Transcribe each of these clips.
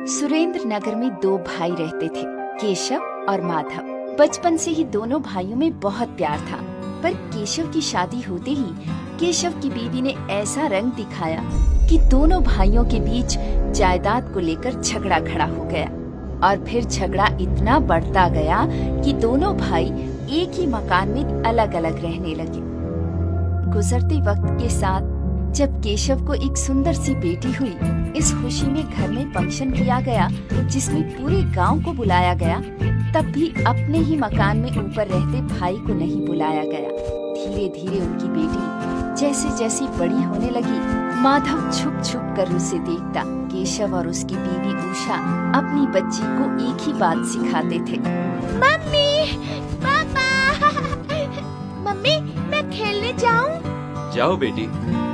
सुरेंद्र नगर में दो भाई रहते थे, केशव और माधव। बचपन से ही दोनों भाइयों में बहुत प्यार था, पर केशव की शादी होते ही केशव की बीवी ने ऐसा रंग दिखाया कि दोनों भाइयों के बीच जायदाद को लेकर झगड़ा खड़ा हो गया। और फिर झगड़ा इतना बढ़ता गया कि दोनों भाई एक ही मकान में अलग अलग रहने लगे। गुजरते वक्त के साथ जब केशव को एक सुंदर सी बेटी हुई, इस खुशी में घर में फंक्शन किया गया जिसमें पूरे गांव को बुलाया गया। तब भी अपने ही मकान में ऊपर रहते भाई को नहीं बुलाया गया। धीरे धीरे उनकी बेटी जैसे जैसे बड़ी होने लगी, माधव छुप छुप कर उसे देखता। केशव और उसकी बीवी उषा अपनी बच्ची को एक ही बात सिखाते थे, मम्मी, पापा, मम्मी मैं खेलने जाऊं? जाओ बेटी,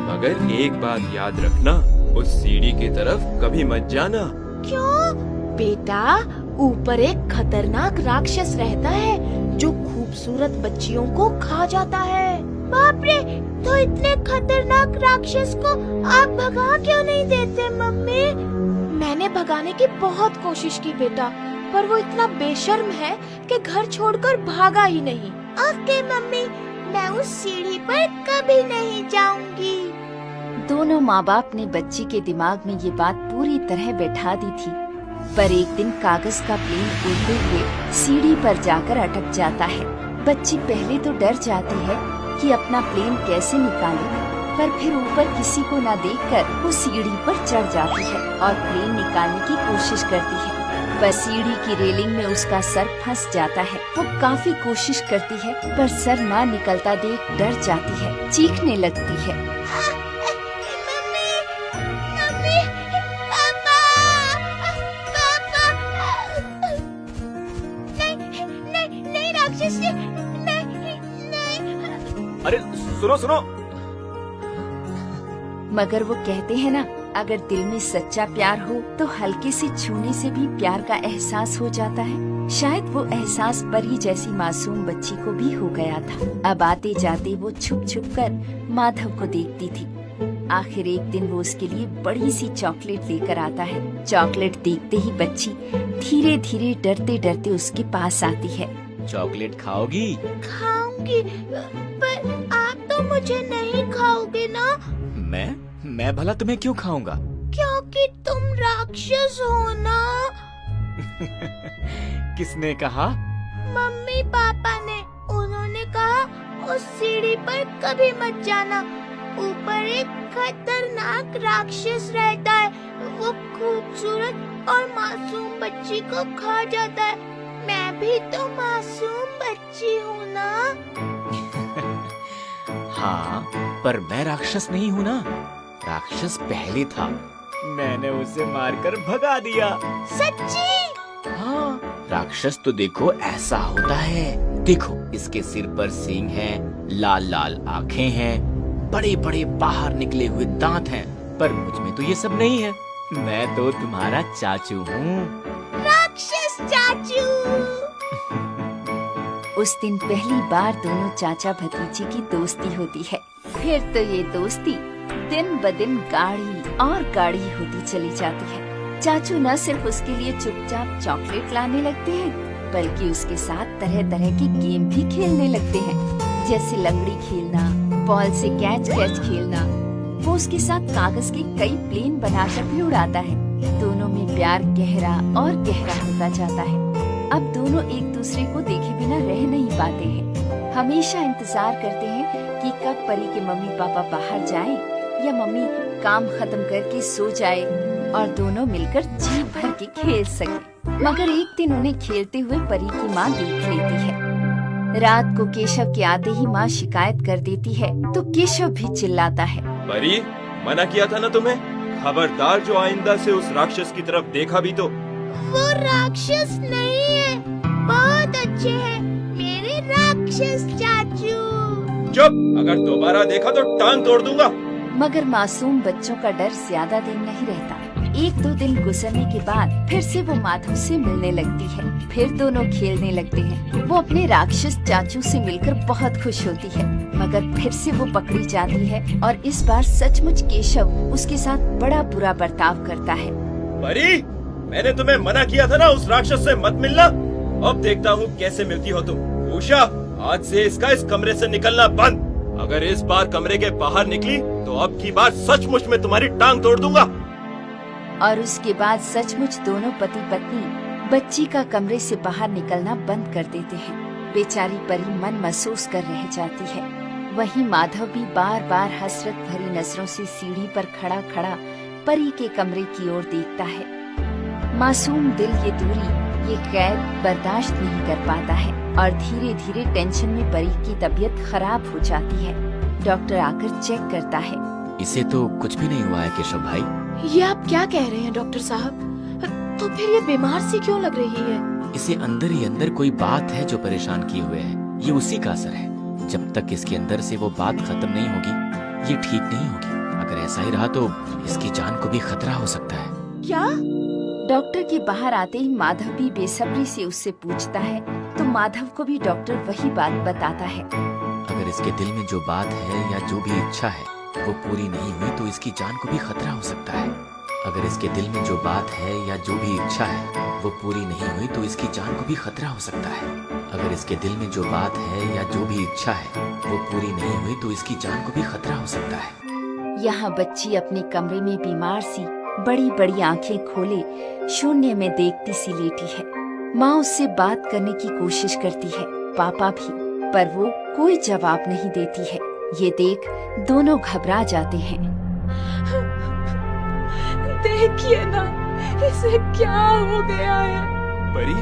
मगर एक बात याद रखना, उस सीढ़ी की तरफ कभी मत जाना। क्यों? बेटा, ऊपर एक खतरनाक राक्षस रहता है जो खूबसूरत बच्चियों को खा जाता है। बाप रे, तो इतने खतरनाक राक्षस को आप भगा क्यों नहीं देते मम्मी? मैंने भगाने की बहुत कोशिश की बेटा, पर वो इतना बेशर्म है कि घर छोड़कर भागा ही नहीं। ओके मम्मी, मैं उस सीढ़ी पर कभी नहीं जाऊंगी। दोनों माँ बाप ने बच्ची के दिमाग में ये बात पूरी तरह बैठा दी थी। पर एक दिन कागज का प्लेन उड़ते हुए सीढ़ी पर जाकर अटक जाता है। बच्ची पहले तो डर जाती है कि अपना प्लेन कैसे निकाले, पर फिर ऊपर किसी को न देखकर वो सीढ़ी पर चढ़ जाती है और प्लेन निकालने की कोशिश करती है। पर सीढ़ी की रेलिंग में उसका सर फंस जाता है। वो काफी कोशिश करती है, पर सर ना निकलता देख डर जाती है, चीखने लगती है। मम्मी, मम्मी, पापा, पापा, नहीं राक्षस, नहीं। अरे सुनो सुनो। मगर वो कहते हैं ना, अगर दिल में सच्चा प्यार हो तो हल्के से छूने से भी प्यार का एहसास हो जाता है। शायद वो एहसास परी जैसी मासूम बच्ची को भी हो गया था। अब आते जाते वो छुप छुप कर माधव को देखती थी। आखिर एक दिन वो उसके लिए बड़ी सी चॉकलेट लेकर आता है। चॉकलेट देखते ही बच्ची धीरे धीरे डरते डरते उसके पास आती है। चॉकलेट खाओगी? खाऊंगी, पर आप तो मुझे नहीं खाओगे ना? मैं भला तुम्हें क्यों खाऊंगा? क्योंकि तुम राक्षस हो ना। किसने कहा? मम्मी पापा ने। उन्होंने कहा उस सीढ़ी पर कभी मत जाना, ऊपर एक खतरनाक राक्षस रहता है। वो खूबसूरत और मासूम बच्ची को खा जाता है। मैं भी तो मासूम बच्ची हूँ ना। हाँ, पर मैं राक्षस नहीं हूँ ना। राक्षस पहले था, मैंने उसे मारकर भगा दिया। सच्ची? हाँ, राक्षस तो देखो ऐसा होता है। देखो, इसके सिर पर सींग हैं, लाल लाल आँखें हैं, बड़े बड़े बाहर निकले हुए दांत हैं। पर मुझ में तो ये सब नहीं है। मैं तो तुम्हारा चाचू हूँ। राक्षस चाचू। उस दिन पहली बार दोनों चाचा भतीजे की दोस्ती होती है। फिर तो ये दोस्ती दिन ब दिन गाढ़ी और गाढ़ी होती चली जाती है। चाचू न सिर्फ उसके लिए चुपचाप चॉकलेट लाने लगते हैं, बल्कि उसके साथ तरह तरह के गेम भी खेलने लगते हैं, जैसे लंगड़ी खेलना, बॉल से कैच कैच खेलना। वो उसके साथ कागज के कई प्लेन बनाकर भी उड़ाता है। दोनों में प्यार गहरा और गहरा होता जाता है। अब दोनों एक दूसरे को देखे बिना रह नहीं पाते हैं। हमेशा इंतजार करते हैं कि कब परी के मम्मी पापा बाहर जाएं या मम्मी काम खत्म करके सो जाए और दोनों मिलकर जी भर के खेल सके। मगर एक दिन उन्हें खेलते हुए परी की माँ देख लेती है। रात को केशव के आते ही माँ शिकायत कर देती है, तो केशव भी चिल्लाता है, परी, मना किया था ना तुम्हें, खबरदार जो आइंदा से उस राक्षस की तरफ देखा भी तो। वो राक्षस नहीं है, बहुत अच्छे हैं मेरे राक्षस चाचू। चुप, अगर दोबारा देखा तो टांग तोड़ दूंगा। मगर मासूम बच्चों का डर ज्यादा दिन नहीं रहता। एक दो दिन गुजरने के बाद फिर से वो माधव से मिलने लगती है। फिर दोनों खेलने लगते हैं। वो अपने राक्षस चाचू से मिलकर बहुत खुश होती है, मगर फिर से वो पकड़ी जाती है और इस बार सचमुच केशव उसके साथ बड़ा बुरा बर्ताव करता है। परी, मैंने तुम्हें मना किया था ना उस राक्षस से मत मिलना। अब देखता हूँ कैसे मिलती हो तुम। उषा, आज से इसका इस कमरे से निकलना बंद। अगर इस बार कमरे के बाहर निकली तो अब की बार सचमुच में तुम्हारी टांग तोड़ दूंगा। और उसके बाद सचमुच दोनों पति पत्नी बच्ची का कमरे से बाहर निकलना बंद कर देते हैं। बेचारी परी मन महसूस कर रह जाती है। वहीं माधव भी बार बार हसरत भरी नजरों से सीढ़ी पर खड़ा खड़ा परी के कमरे की ओर देखता है। मासूम दिल ये दूरी, ये कैद बर्दाश्त नहीं कर पाता है और धीरे धीरे टेंशन में परी की तबीयत खराब हो जाती है। डॉक्टर आकर चेक करता है। इसे तो कुछ भी नहीं हुआ है केशव भाई। ये आप क्या कह रहे हैं डॉक्टर साहब? तो फिर ये बीमार सी क्यों लग रही है? इसे अंदर ही अंदर कोई बात है जो परेशान किए हुए है। ये उसी का असर है। जब तक इसके अंदर से वो बात खत्म नहीं होगी ये ठीक नहीं होगी। अगर ऐसा ही रहा तो इसकी जान को भी खतरा हो सकता है। क्या? डॉक्टर के बाहर आते ही माधव भी बेसब्री से उससे पूछता है तो माधव को भी डॉक्टर वही बात बताता है। अगर इसके दिल में जो बात है या जो भी इच्छा है वो पूरी नहीं हुई तो इसकी जान को भी खतरा हो सकता है। अगर इसके दिल में जो बात है या जो भी इच्छा है वो पूरी नहीं हुई तो इसकी जान को भी खतरा हो सकता है। अगर इसके दिल में जो बात है या जो भी इच्छा है वो पूरी नहीं हुई तो इसकी जान को भी खतरा हो सकता है। यहाँ बच्ची अपने कमरे में बीमार सी बड़ी बड़ी आंखें खोले शून्य में देखती सी लेटी है। माँ उससे बात करने की कोशिश करती है, पापा भी, पर वो कोई जवाब नहीं देती है। ये देख दोनों घबरा जाते हैं। देखिए ना, इसे क्या हो गया है? परी,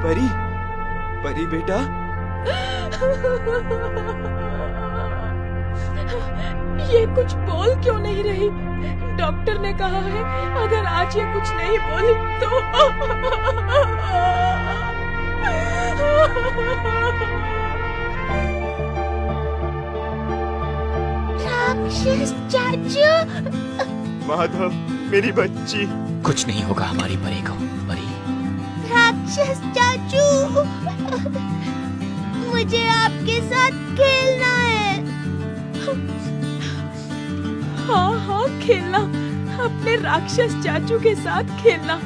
परी, परी बेटा। ये कुछ बोल क्यों नहीं रही? डॉक्टर ने कहा है अगर आज ये कुछ नहीं बोली तो राक्षस चाचू। माधव, मेरी बच्ची। कुछ नहीं होगा हमारी परी को। परी, राक्षस चाचू, मुझे आपके साथ खेलना है। हाँ हाँ खेलना, अपने राक्षस चाचू के साथ खेलना।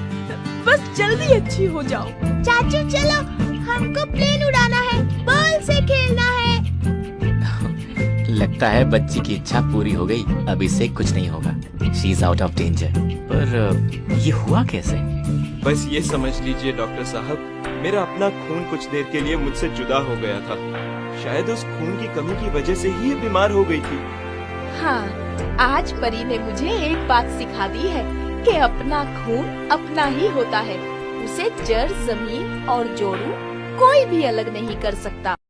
बस जल्दी अच्छी हो जाओ। चाचू चलो, हमको प्लेन उड़ाना है, बॉल से खेलना है। लगता है बच्ची की इच्छा पूरी हो गई। अब इसे कुछ नहीं होगा। She is out of danger. पर ये हुआ कैसे? बस ये समझ लीजिए डॉक्टर साहब, मेरा अपना खून कुछ देर के लिए मुझसे जुदा हो गया था। शायद उस खून की कमी की वजह से ही ये बीमार हो गई थी। हाँ, आज परी ने मुझे एक बात सिखा दी है कि अपना खून अपना ही होता है। उसे जड़, जमीन और जोड़ू कोई भी अलग नहीं कर सकता।